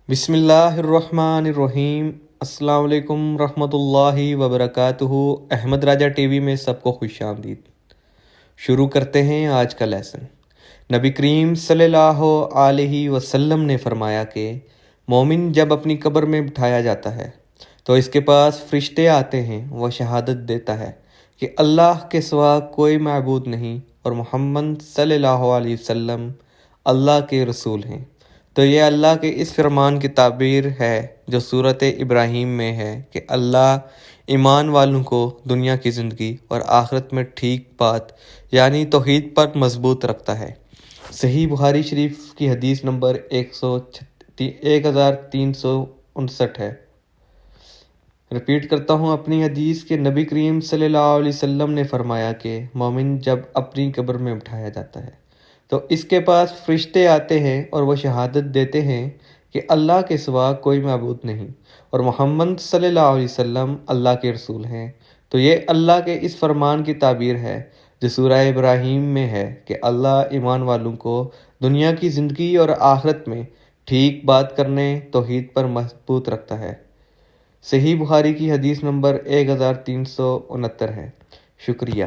بسم اللہ الرحمن الرحیم۔ السلام علیکم ورحمۃ اللہ وبرکاتہ۔ احمد راجہ ٹی وی میں سب کو خوش آمدید۔ شروع کرتے ہیں آج کا لیسن۔ نبی کریم صلی اللہ علیہ وسلم نے فرمایا کہ مومن جب اپنی قبر میں بٹھایا جاتا ہے تو اس کے پاس فرشتے آتے ہیں، وہ شہادت دیتا ہے کہ اللہ کے سوا کوئی معبود نہیں اور محمد صلی اللہ علیہ وسلم اللہ کے رسول ہیں۔ تو یہ اللہ کے اس فرمان کی تعبیر ہے جو سورۃ ابراہیم میں ہے کہ اللہ ایمان والوں کو دنیا کی زندگی اور آخرت میں ٹھیک بات یعنی توحید پر مضبوط رکھتا ہے۔ صحیح بخاری شریف کی حدیث نمبر 1359 ہے۔ ریپیٹ کرتا ہوں اپنی حدیث کہ نبی کریم صلی اللہ علیہ وسلم نے فرمایا کہ مومن جب اپنی قبر میں اٹھایا جاتا ہے تو اس کے پاس فرشتے آتے ہیں اور وہ شہادت دیتے ہیں کہ اللہ کے سوا کوئی معبود نہیں اور محمد صلی اللہ علیہ وسلم اللہ کے رسول ہیں۔ تو یہ اللہ کے اس فرمان کی تعبیر ہے جو سورہ ابراہیم میں ہے کہ اللہ ایمان والوں کو دنیا کی زندگی اور آخرت میں ٹھیک بات کرنے توحید پر مضبوط رکھتا ہے۔ صحیح بخاری کی حدیث نمبر 1369 ہے۔ شکریہ۔